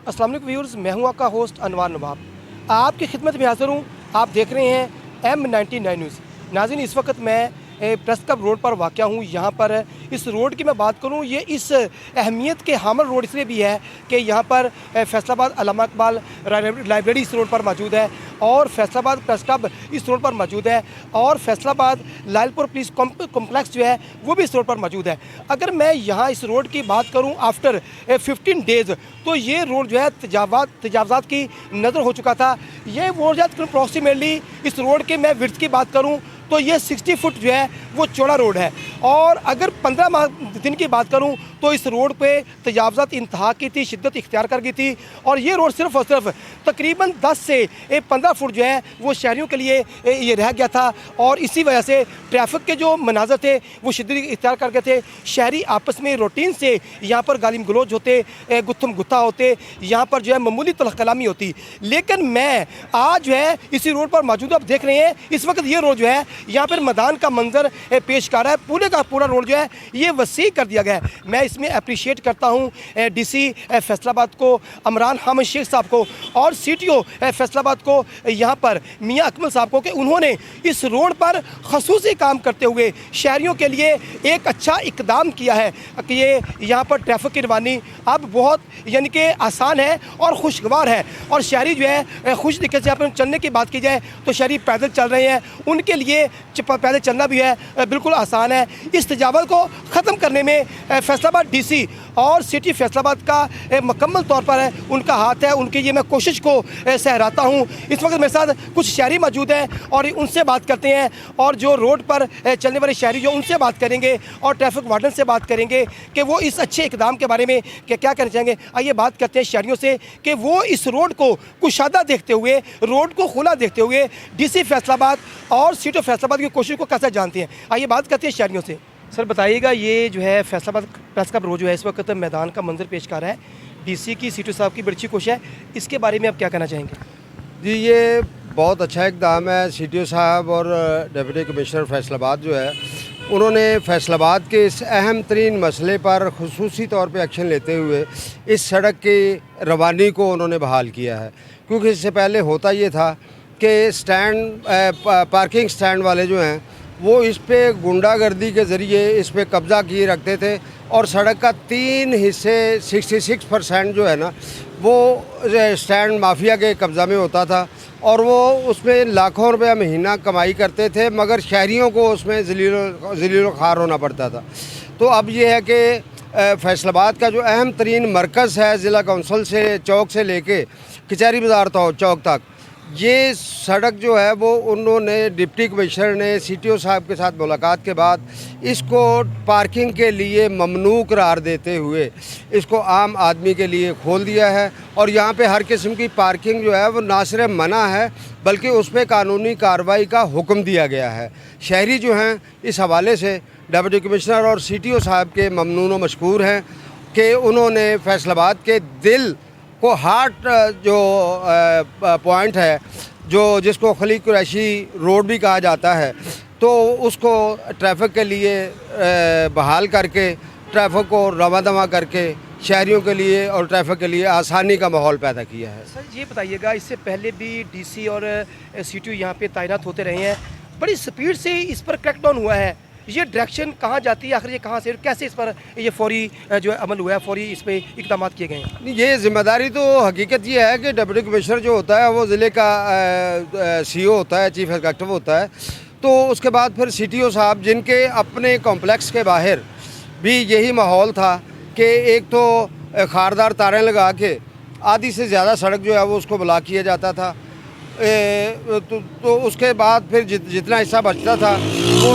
अस्सलाम वालेकुम व्यूअर्स, मैं हूं आपका होस्ट अनवार नवाब। आपकी खिदमत में हाज़िर हूं। आप देख रहे हैं M99 न्यूज़। नाज़रीन, इस वक्त मैं प्रेस क्लब रोड पर वाक़या हूँ। यहाँ पर इस रोड की मैं बात करूँ, ये इस अहमियत के हामिल रोड इसलिए भी है कि यहाँ पर फैसलाबाद अल्लामा इकबाल लाइब्रेरी इस रोड पर मौजूद है, और फैसलाबाद प्रेस क्लब इस रोड पर मौजूद है, और फैसलाबाद लालपुर पुलिस कॉम्प्लेक्स जो है वो भी इस रोड पर मौजूद है। अगर मैं यहाँ इस रोड की बात करूँ आफ्टर 15 डेज़, तो ये रोड जो है तजावज़ात की नज़र हो चुका था। ये रोड जो है अप्रॉक्सीमेटली इस रोड के मैं विड्थ की बात करूँ तो ये 60 फुट जो है वो चौड़ा रोड है, और अगर 15 दिन की बात करूं तो इस रोड पे तजावज़ात इंतहा की थी, शिद्दत इख्तियार कर गई थी, और ये रोड सिर्फ़ और सिर्फ तकरीबन 10 से 15 फुट जो है वो शहरियों के लिए ये रह गया था, और इसी वजह से ट्रैफिक के जो मनाज़र थे वो शिद्दत इख्तियार कर गए थे। शहरी आपस में रूटीन से यहाँ पर गालिम गलोच होते, गुत्थम गुत्था होते, यहाँ पर जो है मामूली तलख़ कलामी होती। लेकिन मैं आज जो है इसी रोड पर मौजूद, आप देख रहे हैं इस वक्त ये रोड जो है यहाँ पर मैदान का मंजर पेश कर रहा है। पूरे का पूरा रोड जो है ये वसी कर दिया गया है। मैं इसमें अप्रिशिएट करता हूँ डीसी फैसलाबाद को, अमरान हामिद शेख साहब को, और सीटीओ फैसलाबाद को, यहाँ पर मियाँ अकमल साहब को, कि उन्होंने इस रोड पर खसूसी काम करते हुए शहरियों के लिए एक अच्छा इकदाम किया है कि ये यहाँ पर ट्रैफिक की रवानी अब बहुत यानी कि आसान है और खुशगवार है, और शहरी जो है खुश दिखे से अपन चलने की बात की जाए तो शहरी पैदल चल रहे हैं, उनके लिए पैदल चलना भी है बिल्कुल आसान है। इस तजावज़ को ख़त्म करने में फैसलाबाद डीसी और सिटी फैसलाबाद का मुकम्मल तौर पर है उनका हाथ है, उनकी ये मैं कोशिश को सहराता हूँ। इस वक्त मेरे साथ कुछ शहरी मौजूद हैं और उनसे बात करते हैं, और जो रोड पर चलने वाले शहरी जो उनसे बात करेंगे, और ट्रैफिक वार्डन से बात करेंगे कि वो इस अच्छे इकदाम के बारे में क्या कहना चाहेंगे। आइए बात करते हैं शहरियों से कि वो इस रोड को कुशादा देखते हुए, रोड को खुला देखते हुए डीसी फैसलाबाद और सिटी फैसलाबाद की कोशिश को कैसे जानते हैं। आइए बात करते हैं शहरियों से। सर बताइएगा, ये जो है फैसलाबाद प्रेस क्लब रोड जो है इस वक्त मैदान का मंजर पेश कर रहा है, डीसी की सीटू साहब की बड़ी अच्छी कोशिश है, इसके बारे में आप क्या कहना चाहेंगे। जी, ये बहुत अच्छा इक़दाम है। सीटीओ साहब और डिप्टी कमिश्नर फैसलाबाद जो है उन्होंने फैसलाबाद के इस अहम तरीन मसले पर खुसूसी तौर पे एक्शन लेते हुए इस सड़क की रवानी को उन्होंने बहाल किया है, क्योंकि इससे पहले होता ये था कि पार्किंग स्टैंड वाले जो हैं वो इस पे गुंडागर्दी के ज़रिए इस पे कब्ज़ा किए रखते थे, और सड़क का 3 हिस्से 66% जो है ना वो स्टैंड माफिया के कब्ज़ा में होता था, और वो उसमें लाखों रुपया महीना कमाई करते थे, मगर शहरियों को उसमें ज़लील ख़ार होना पड़ता था। तो अब ये है कि फैसलाबाद का जो अहम तरीन मरकज़ है, ज़िला कौंसल से चौक से लेके कचहरी बाज़ार चौक तक, ये सड़क जो है वो उन्होंने डिप्टी कमिश्नर ने सीटीओ साहब के साथ मुलाकात के बाद इसको पार्किंग के लिए ममनू करार देते हुए इसको आम आदमी के लिए खोल दिया है, और यहाँ पे हर किस्म की पार्किंग जो है वो ना सिर्फ मना है बल्कि उस पर कानूनी कार्रवाई का हुक्म दिया गया है। शहरी जो हैं इस हवाले से डिप्टी कमिश्नर और सीटीओ साहब के ममनून व मशकूर हैं कि उन्होंने फैसलाबाद के दिल को हार्ट जो पॉइंट है, जो जिसको खलील कुरैशी रोड भी कहा जाता है, तो उसको ट्रैफिक के लिए बहाल करके ट्रैफिक को रवा दवा करके शहरियों के लिए और ट्रैफिक के लिए आसानी का माहौल पैदा किया है। सर ये बताइएगा, इससे पहले भी डीसी और सीटीओ यहाँ पे तैनात होते रहे हैं, बड़ी स्पीड से इस पर क्रैकडाउन हुआ है, ये डायरेक्शन कहाँ जाती है, आखिर ये कहाँ से कैसे इस पर ये फौरी जो है अमल हुआ है, फौरी इस पर इकदाम किए गए हैं। ये जिम्मेदारी तो हकीकत ये है कि डिप्टी कमिश्नर जो होता है वो ज़िले का सीओ होता है, चीफ एग्जीक्यूटिव होता है, तो उसके बाद फिर सीटीओ साहब जिनके अपने कॉम्प्लेक्स के बाहर भी यही माहौल था कि एक तो खारदार तारें लगा के आधी से ज़्यादा सड़क जो है वो उसको ब्लॉक किया जाता था, तो उसके बाद फिर जितना हिस्सा बचता था वो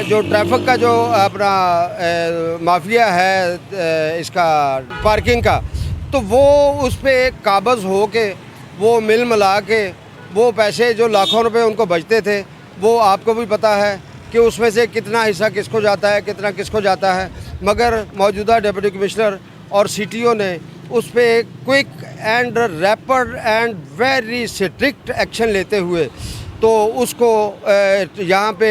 जो ट्रैफिक का जो अपना माफिया है इसका पार्किंग का, तो वो उस पर काबज़ हो के वो मिल मिला के वो पैसे जो लाखों रुपए उनको बचते थे, वो आपको भी पता है कि उसमें से कितना हिस्सा किसको जाता है, कितना किसको जाता है, मगर मौजूदा डिप्टी कमिश्नर और सीटीओ ने उस पर quick and rapid and very strict action लेते हुए तो उसको यहाँ पे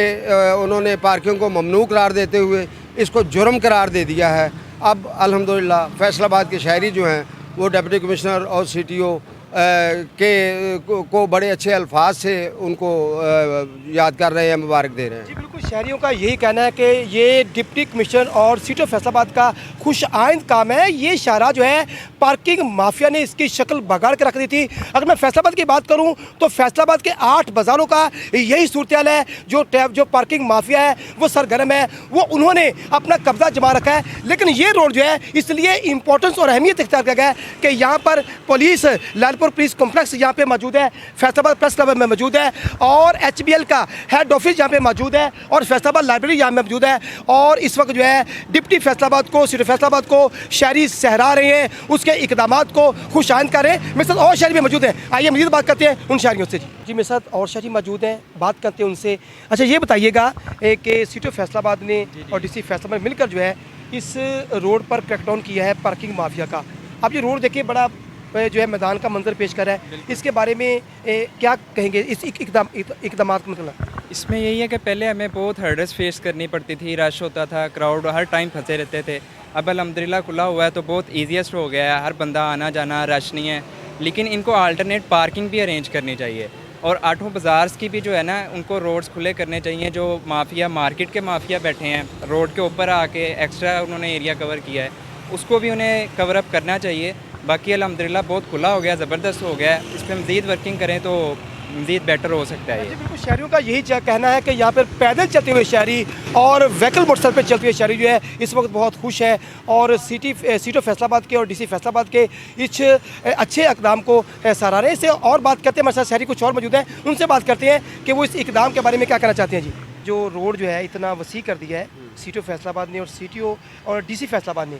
उन्होंने पार्किंग को ममनू करार देते हुए इसको जुर्म करार दे दिया है। अब अल्हम्दुलिल्लाह फैसलाबाद के शहरी जो हैं वो डिप्टी कमिश्नर और CTO को बड़े अच्छे अल्फाज से उनको याद कर रहे हैं, मुबारक दे रहे हैं। जी बिल्कुल, शहरियों का यही कहना है कि ये डिप्टी कमिश्नर और CTO फैसलाबाद का खुश आइंद काम है। ये शाहरा जो है पार्किंग माफिया ने इसकी शक्ल बगाड़ के रख दी थी। अगर मैं फैसलाबाद की बात करूं तो फैसलाबाद के 8 बाज़ारों का यही सूरत है। जो पार्किंग माफिया है वो सरगर्म है, वो उन्होंने अपना कब्जा जमा रखा है। लेकिन ये रोड जो है इसलिए इंपॉर्टेंस और अहमियत इख्तियार कर गया है कि यहाँ पर पुलिस, लालपुर पुलिस कॉम्प्लेक्स यहाँ पे मौजूद है, फैसलाबाद प्रेस क्लब में मौजूद है, और HBL का हेड ऑफिस यहाँ पे मौजूद है, और फैसलाबाद लाइब्रेरी यहाँ में मौजूद है। और इस वक्त जो है डिप्टी फैसलाबाद को, सिटी फैसलाबाद को शहरी सहरा रहे हैं, उसके इकदामात को खुश आइंद कर रहे हैं। मेरे साथ और शहरी भी मौजूद हैं, आइए मज़ीद बात करते हैं उन शहरियों से। जी मेरे साथ और शहरी मौजूद हैं, बात करते हैं उनसे। अच्छा ये बताइएगा कि सिटी फैसलाबाद ने और DC फैसलाबाद मिलकर जो है इस रोड पर क्रैकडाउन किया है पार्किंग माफिया का। अब ये रोड देखिए बड़ा जो है मैदान का मंजर पेश कर रहा है, इसके बारे में क्या कहेंगे इस इकदाम का मतलब? इसमें यही है कि पहले हमें बहुत हर्डल्स फेस करनी पड़ती थी, रश होता था, क्राउड हर टाइम फंसे रहते थे। अब अल्हम्दुलिल्लाह खुला हुआ है तो बहुत ईजीएस्ट हो गया है, हर बंदा आना जाना, रश नहीं है। लेकिन इनको अल्टरनेट पार्किंग भी अरेंज करनी चाहिए, और आठों बाज़ार्स की भी जो है ना उनको रोड्स खुले करने चाहिए। जो माफिया, मार्केट के माफिया बैठे हैं रोड के ऊपर आके एक्स्ट्रा उन्होंने एरिया कवर किया है, उसको भी उन्हें कवर अप करना चाहिए। बाकी अल्हम्दुलिल्लाह बहुत खुला हो गया, ज़बरदस्त हो गया है। इस पर मज़ीद वर्किंग करें तो मज़ीद बेटर हो सकता है। बिल्कुल, शहरियों का यही कहना है कि यहाँ पर पैदल चलते हुए शहरी और व्हीकल मोटरसाइकिल पर चलते हुए शहरी जो है इस वक्त बहुत खुश है, और CTO फैसलाबाद के और DC फैसलाबाद के इस अच्छे इकदाम को सराह रहे हैं। इससे और बात करते हैं, हमारे साथ शहरी कुछ और मौजूद हैं, उनसे बात करते हैं कि वो इस इकदाम के बारे में क्या कहना चाहते हैं। जी जो रोड जो है इतना वसी कर दिया है CTO फैसलाबाद ने और CTO और DC फैसलाबाद ने,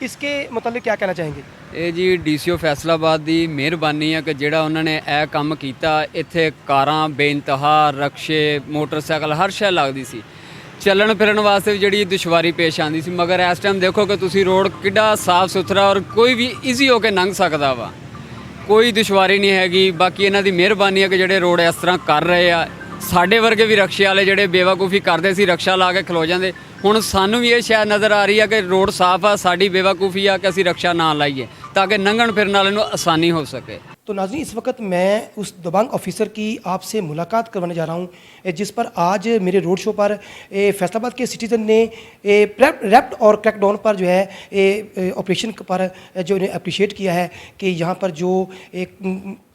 इसके मतलब क्या कहना चाहेंगे? ਇਹ ਜੀ DCO ਫੈਸਲਾਬਾਦ ਦੀ ਮਿਹਰਬਾਨੀ ਹੈ ਕਿ ਜਿਹੜਾ ਉਹਨਾਂ ਨੇ ਇਹ ਕੰਮ ਕੀਤਾ। ਇੱਥੇ ਕਾਰਾਂ ਬੇਇੰਤਹਾ, ਰਕਸ਼ੇ, ਮੋਟਰਸਾਈਕਲ ਹਰ ਸ਼ੈ ਲੱਗਦੀ ਸੀ, ਚੱਲਣ ਫਿਰਨ ਵਾਸਤੇ ਵੀ ਜਿਹੜੀ ਦੁਸ਼ਵਾਰੀ ਪੇਸ਼ ਆਉਂਦੀ ਸੀ। ਮਗਰ ਇਸ ਟਾਈਮ ਦੇਖੋ ਕਿ ਤੁਸੀਂ ਰੋਡ ਕਿੱਡਾ ਸਾਫ਼ ਸੁਥਰਾ ਔਰ ਕੋਈ ਵੀ ਈਜ਼ੀ ਹੋ ਕੇ ਲੰਘ ਸਕਦਾ ਵਾ, ਕੋਈ ਦੁਸ਼ਵਾਰੀ ਨਹੀਂ ਹੈਗੀ। ਬਾਕੀ ਇਹਨਾਂ ਦੀ ਮਿਹਰਬਾਨੀ ਹੈ ਕਿ ਜਿਹੜੇ ਰੋਡ ਇਸ ਤਰ੍ਹਾਂ ਕਰ ਰਹੇ ਆ। ਸਾਡੇ ਵਰਗੇ ਵੀ ਰਕਸ਼ੇ ਵਾਲੇ ਜਿਹੜੇ ਬੇਵਕੂਫੀ ਕਰਦੇ ਸੀ, ਰਕਸ਼ਾ ਲਾ ਕੇ ਖਲੋ ਜਾਂਦੇ, ਹੁਣ ਸਾਨੂੰ ਵੀ ਇਹ ਸ਼ਾਇਦ ਨਜ਼ਰ ਆ ਰਹੀ ਹੈ ਕਿ ਰੋਡ ਸਾਫ਼ ਆ, ਸਾਡੀ ਬੇਵਕੂਫੀ ਆ ਕਿ ਅਸੀਂ ਰਕਸ਼ਾ ਨਾ ਲਾਈਏ ਤਾਂ ਕਿ ਲੰਘਣ ਫਿਰਨ ਵਾਲੇ ਨੂੰ ਆਸਾਨੀ ਹੋ सके। तो नाज़रीन इस वक्त मैं उस दबंग ऑफिसर की आपसे मुलाकात करवाने जा रहा हूँ जिस पर आज मेरे रोड शो पर फैसलाबाद के सिटीज़न ने रैप्ट और क्रैकडाउन पर जो है ऑपरेशन पर जो इन्हें अप्रिशिएट किया है कि यहाँ पर जो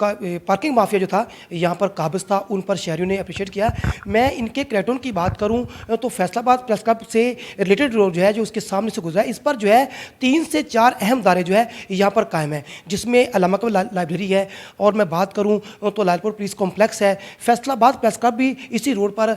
पार्किंग माफिया जो था यहाँ पर काबिज था, उन पर शहरियों ने अप्रिशिएट किया। मैं इनके क्रैकडाउन की बात करूँ तो फैसलाबाद प्रेस क्लब से रिलेटेड रोड जो है जो उसके सामने से गुजरा है, इस पर जो है 3 से 4 अहम दारे जो है यहाँ पर कायम है, जिसमें अल्लामा कबीर लाइब्रेरी है, और मैं बात करूं तो लालपुर पुलिस कॉम्प्लेक्स है, फैसलाबाद प्रेस क्लब भी इसी रोड पर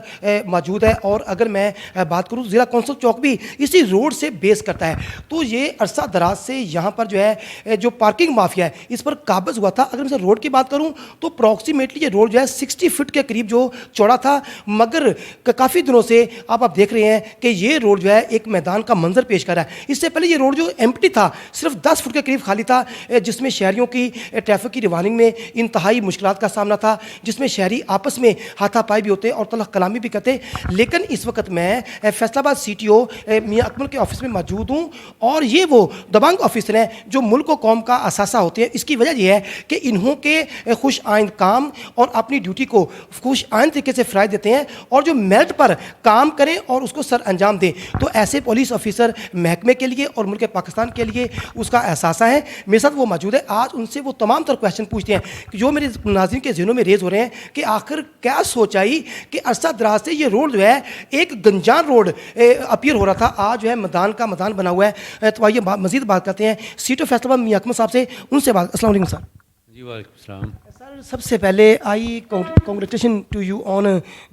मौजूद है, और अगर मैं बात करूं ज़िला कौंसल चौक भी इसी रोड से बेस करता है। तो ये अरसा दराज से यहाँ पर जो है जो पार्किंग माफिया है इस पर काबिज हुआ था। अगर मैं रोड की बात करूं तो अप्रॉक्सीमेटली ये रोड जो है 60 फीट के करीब जो चौड़ा था, मगर काफ़ी दिनों से आप देख रहे हैं कि ये रोड जो है एक मैदान का मंजर पेश कर रहा है। इससे पहले ये रोड जो एम्प्टी था, सिर्फ 10 फुट के करीब खाली था, जिसमें शहरियों की ट्रैफिक की रवानिंग में इंतहाई मुश्किलात का सामना था, जिसमें शहरी आपस में हाथापाई भी होते और तलख कलामी भी करते। लेकिन इस वक्त मैं फैसलाबाद CTO मियां अकमल के ऑफिस में मौजूद हूँ, और ये वो दबंग ऑफिसर हैं जो मुल्क व कौम का असासा होते हैं। इसकी वजह यह है कि इन्हों के खुश आइंद काम और अपनी ड्यूटी को खुश आइंद तरीके से फ़राइज़ देते हैं, और जो मेरिट पर काम करें और उसको सर अंजाम दें। तो ऐसे पुलिस ऑफिसर महकमे के लिए और मुल्क पाकिस्तान के लिए उसका एहसास है। मेरे साथ वो मौजूद है, आज उनसे वो तमाम तरह क्वेश्चन पूछते हैं कि जो मेरे नाज़रीन के ज़हनों में रेज़ हो रहे हैं कि आखिर क्या सोच आई कि अरसा दराज से ये रोड जो है एक गंजान रोड अपीयर हो रहा था, आज जो है मैदान का मैदान बना हुआ है। तो आइए मज़ीद बात करते हैं CTO फैसलाबाद मियां अकमल साहब से, उनसे बात। अस्सलाम वालेकुम सर। जी वालेकुम सलाम। सर सबसे पहले I congratulation to you on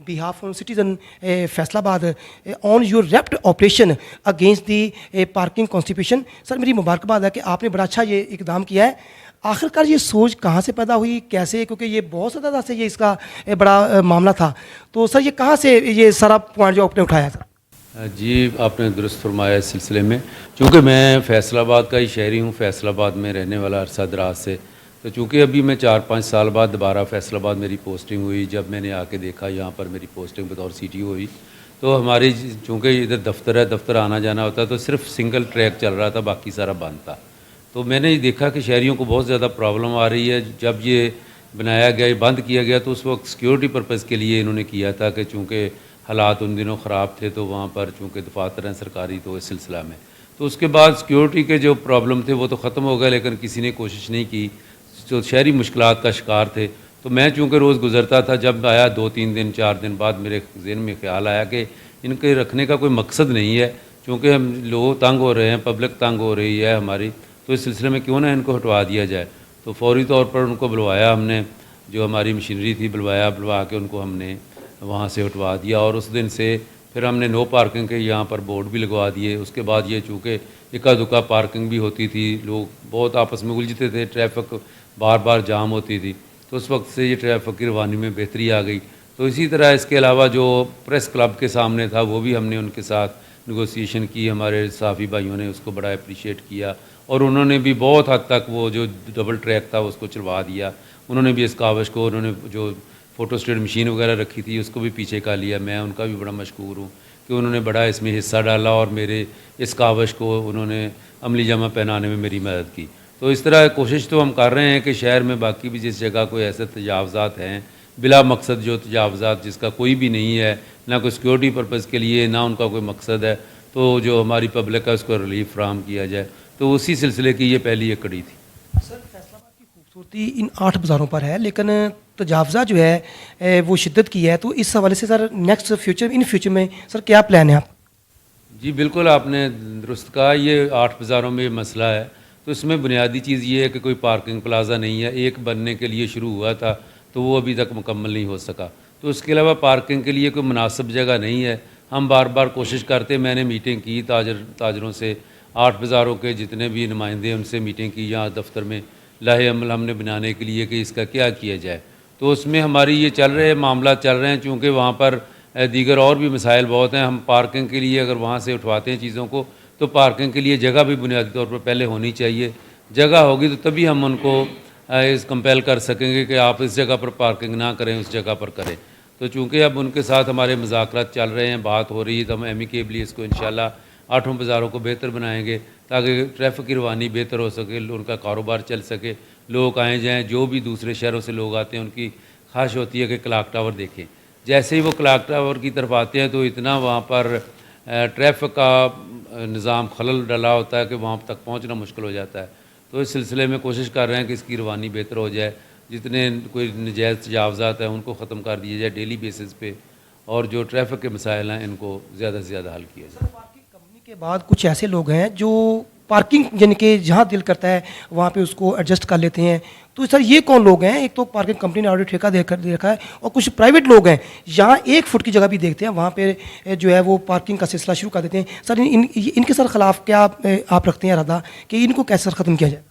behalf of citizen Faisalabad on your rapid operation against the parking constitution. Sir मेरी मुबारकबाद है कि आपने बड़ा अच्छा ये इकदाम किया है। आखिरकार ये सोच कहाँ से पैदा हुई, कैसे, क्योंकि ये बहुत ज़्यादा से ये इसका बड़ा मामला था, तो सर ये कहाँ से ये सारा पॉइंट जो आपने उठाया सर? जी आपने दुरुस्त फरमाया इस सिलसिले में, चूँकि मैं फैसलाबाद का ही शहरी हूँ, फैसलाबाद में रहने वाला अरसा दराज से, तो चूँकि अभी मैं 4-5 साल बाद दोबारा फैसलाबाद मेरी पोस्टिंग हुई, जब मैंने आके देखा यहाँ पर मेरी पोस्टिंग बतौर CTO हुई, तो हमारी चूँकि इधर दफ्तर है, दफ्तर आना जाना होता है, तो सिर्फ सिंगल ट्रैक चल रहा था, बाकी सारा बंद था। تو میں نے دیکھا کہ شہریوں کو بہت زیادہ پرابلم آ رہی ہے. جب یہ بنایا گیا، یہ بند کیا گیا، تو اس وقت سیکیورٹی پرپز کے لیے انہوں نے کیا تھا کہ چونکہ حالات ان دنوں خراب تھے تو وہاں پر چونکہ دفاتر ہیں سرکاری تو اس سلسلہ میں، تو اس کے بعد سیکیورٹی کے جو پرابلم تھے وہ تو ختم ہو گئے، لیکن کسی نے کوشش نہیں کی. جو شہری مشکلات کا شکار تھے، تو میں چونکہ روز گزرتا تھا، جب آیا 2-3 دن 4 دن بعد میرے ذہن میں خیال آیا کہ ان کے رکھنے کا کوئی مقصد نہیں ہے، چونکہ ہم لوگ تنگ ہو رہے ہیں، پبلک تنگ ہو رہی ہے ہماری، تو اس سلسلے میں کیوں نہ ان کو ہٹوا دیا جائے. تو فوری طور پر ان کو بلوایا ہم نے، جو ہماری مشینری تھی بلوا کے ان کو ہم نے وہاں سے ہٹوا دیا. اور اس دن سے پھر ہم نے نو پارکنگ کے یہاں پر بورڈ بھی لگوا دیے. اس کے بعد یہ چونکہ اکا دکا پارکنگ بھی ہوتی تھی، لوگ بہت آپس میں الجھتے تھے، ٹریفک بار بار جام ہوتی تھی، تو اس وقت سے یہ ٹریفک کی روانی میں بہتری آ گئی. تو اسی طرح اس کے علاوہ جو پریس کلب کے سامنے تھا وہ بھی ہم نے ان کے ساتھ نیگوسیشن کی، ہمارے صحافی بھائیوں نے اس کو بڑا اپریشیٹ کیا، اور انہوں نے بھی بہت حد تک وہ جو ڈبل ٹریک تھا اس کو چلوا دیا. انہوں نے بھی اس کاوش کو، انہوں نے جو فوٹو اسٹیٹ مشین وغیرہ رکھی تھی اس کو بھی پیچھے کا لیا. میں ان کا بھی بڑا مشکور ہوں کہ انہوں نے بڑا اس میں حصہ ڈالا اور میرے اس کاوش کو انہوں نے عملی جامہ پہنانے میں میری مدد کی. تو اس طرح کوشش تو ہم کر رہے ہیں کہ شہر میں باقی بھی جس جگہ کوئی ایسے تجاوزات ہیں بلا مقصد، جو تجاوزات جس کا کوئی بھی نہیں ہے، نہ کوئی سیکیورٹی پرپز کے لیے، نہ ان کا کوئی مقصد ہے، تو جو ہماری پبلک ہے اس کو ریلیف فراہم کیا جائے. تو اسی سلسلے کی یہ پہلی ایک کڑی تھی. سر فیصلہ آباد کی خوبصورتی ان 8 بازاروں پر ہے، لیکن تجاوزات جو ہے وہ شدت کی ہے. تو اس حوالے سے سر نیکسٹ فیوچر میں سر کیا پلان ہے آپ؟ جی بالکل، آپ نے درست کہا. یہ 8 بازاروں میں یہ مسئلہ ہے. تو اس میں بنیادی چیز یہ ہے کہ کوئی پارکنگ پلازا نہیں ہے. ایک بننے کے لیے شروع ہوا تھا تو وہ ابھی تک مکمل نہیں ہو سکا. تو اس کے علاوہ پارکنگ کے لیے کوئی مناسب جگہ نہیں ہے. ہم بار بار کوشش کرتے، میں نے میٹنگ کی تاجروں سے، 8 بازاروں کے جتنے بھی نمائندے ان سے میٹنگ کی یہاں دفتر میں، لاہے عمل ہم نے بنانے کے لیے کہ اس کا کیا کیا جائے. تو اس میں ہماری یہ چل رہے معاملات چل رہے ہیں، چونکہ وہاں پر دیگر اور بھی مسائل بہت ہیں. ہم پارکنگ کے لیے اگر وہاں سے اٹھواتے ہیں چیزوں کو، تو پارکنگ کے لیے جگہ بھی بنیادی طور پر پہلے ہونی چاہیے. جگہ ہوگی تو تبھی ہم ان کو کمپیل کر سکیں گے کہ آپ اس جگہ پر پارکنگ نہ کریں، اس جگہ پر کریں. تو چونکہ اب ان کے ساتھ ہمارے مذاکرات چل رہے ہیں، بات ہو رہی ہے، تو ہم ایمیکیبلی اس کو انشاءاللہ 8 بازاروں کو بہتر بنائیں گے تاکہ ٹریفک کی روانی بہتر ہو سکے، ان کا کاروبار چل سکے، لوگ آئیں جائیں. جو بھی دوسرے شہروں سے لوگ آتے ہیں ان کی خواہش ہوتی ہے کہ کلاک ٹاور دیکھیں. جیسے ہی وہ کلاک ٹاور کی طرف آتے ہیں تو اتنا وہاں پر ٹریفک کا نظام خلل ڈلا ہوتا ہے کہ وہاں تک پہنچنا مشکل ہو جاتا ہے. تو اس سلسلے میں کوشش کر رہے ہیں کہ اس کی روانی بہتر ہو جائے، جتنے کوئی نجائز تجاوزات ہیں ان کو ختم کر دیے جائے ڈیلی بیسس پہ، اور جو ٹریفک کے مسائل ہیں ان کو زیادہ سے زیادہ حل کیا جائے. پارکنگ کمپنی کے بعد کچھ ایسے لوگ ہیں جو پارکنگ یعنی کہ جہاں دل کرتا ہے وہاں پہ اس کو ایڈجسٹ کر لیتے ہیں. تو سر یہ کون لوگ ہیں؟ ایک تو پارکنگ کمپنی نے آلریڈی ٹھیکہ دے رکھا ہے، اور کچھ پرائیویٹ لوگ ہیں جہاں 1 فٹ کی جگہ بھی دیکھتے ہیں وہاں پہ جو ہے وہ پارکنگ کا سلسلہ شروع کر دیتے ہیں. سر ان کے سر خلاف کیا آپ رکھتے ہیں ارادہ کہ ان کو کیسے ختم کیا جائے؟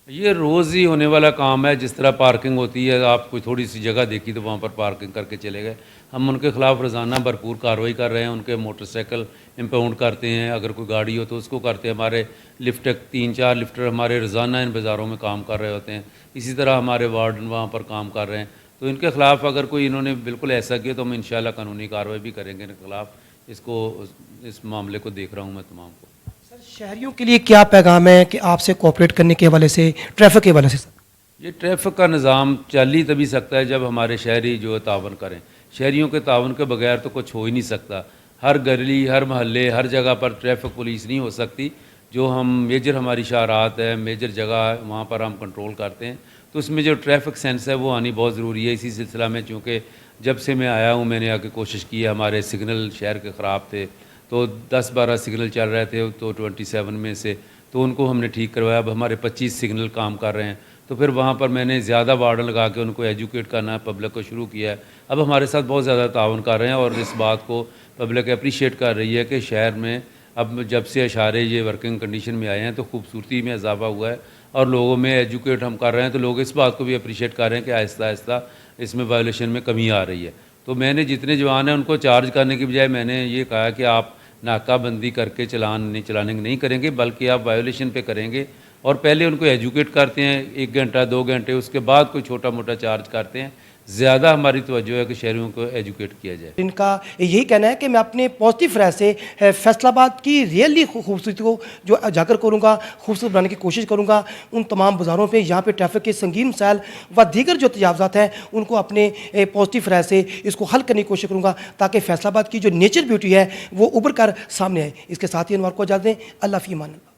یہ روز ہی ہونے والا کام ہے. جس طرح پارکنگ ہوتی ہے، آپ کوئی تھوڑی سی جگہ دیکھی تو وہاں پر پارکنگ کر کے چلے گئے. ہم ان کے خلاف روزانہ بھرپور کارروائی کر رہے ہیں. ان کے موٹر سائیکل امپاؤنڈ کرتے ہیں، اگر کوئی گاڑی ہو تو اس کو کرتے ہیں. ہمارے لفٹ 3-4 لفٹر ہمارے روزانہ ان بازاروں میں کام کر رہے ہوتے ہیں. اسی طرح ہمارے وارڈن وہاں پر کام کر رہے ہیں. تو ان کے خلاف اگر کوئی انہوں نے بالکل ایسا کیا تو ہم انشاءاللہ قانونی کارروائی بھی کریں گے ان کے خلاف. اس معاملے کو دیکھ رہا ہوں میں تمام کو. سر شہریوں کے لیے کیا پیغام ہے کہ آپ سے کوآپریٹ کرنے کے حوالے سے، ٹریفک کے حوالے سے؟ سر یہ ٹریفک کا نظام چل ہی تبھی سکتا ہے جب ہمارے شہری جو تعاون کریں. شہریوں کے تعاون کے بغیر تو کچھ ہو ہی نہیں سکتا. ہر گلی، ہر محلے، ہر جگہ پر ٹریفک پولیس نہیں ہو سکتی. جو ہم میجر ہماری شاہراہات ہے، میجر جگہ ہے، وہاں پر ہم کنٹرول کرتے ہیں. تو اس میں جو ٹریفک سینس ہے وہ آنی بہت ضروری ہے. اسی سلسلہ میں چونکہ جب سے میں آیا ہوں میں نے آگے کوشش کی ہے. ہمارے سگنل شہر کے خراب تھے، تو 10-12 سگنل چل رہے تھے تو 27 میں سے تو ان کو ہم نے ٹھیک کروایا. اب ہمارے 25 سگنل کام کر رہے ہیں. تو پھر وہاں پر میں نے زیادہ وارڈن لگا کے ان کو ایجوکیٹ کرنا ہے، پبلک کو شروع کیا ہے. اب ہمارے ساتھ بہت زیادہ تعاون کر رہے ہیں، اور اس بات کو پبلک اپریشیٹ کر رہی ہے کہ شہر میں اب جب سے اشارے یہ ورکنگ کنڈیشن میں آئے ہیں تو خوبصورتی میں اضافہ ہوا ہے، اور لوگوں میں ایجوکیٹ ہم کر رہے ہیں. تو لوگ اس بات کو بھی اپریشیٹ کر رہے ہیں کہ آہستہ آہستہ اس میں وائلیشن میں کمی آ رہی ہے. تو میں نے جتنے جوان ہیں ان کو چارج کرنے کی بجائے میں نے یہ کہا کہ آپ ناکہ بندی کر کے چلانے نہیں کریں گے، بلکہ آپ وائلیشن پہ کریں گے. اور پہلے ان کو ایجوکیٹ کرتے ہیں 1 گھنٹہ 2 گھنٹے، اس کے بعد کوئی چھوٹا موٹا چارج کرتے ہیں. ज़्यादा हमारी तवज्जो है कि शहरियों को एजुकेट किया जाए। इनका यही कहना है कि मैं अपने पॉजिटिव राय से फैसलाबाद की रियली खूबसूरती को जो उजागर करूँगा, खूबसूरत बनाने की कोशिश करूँगा। उन तमाम बाज़ारों पे यहाँ पे ट्रैफिक के संगीन मसाइल व दीगर जो तजावज़ात हैं उनको अपने पॉजिटिव राय से इसको हल करने की कोशिश करूँगा, ताकि फैसलाबाद की जो नेचर ब्यूटी है वो उभर कर सामने आए। इसके साथ ही अनवर को इजाज़त दें। अल्लाह फ़ी अमान अल्लाह।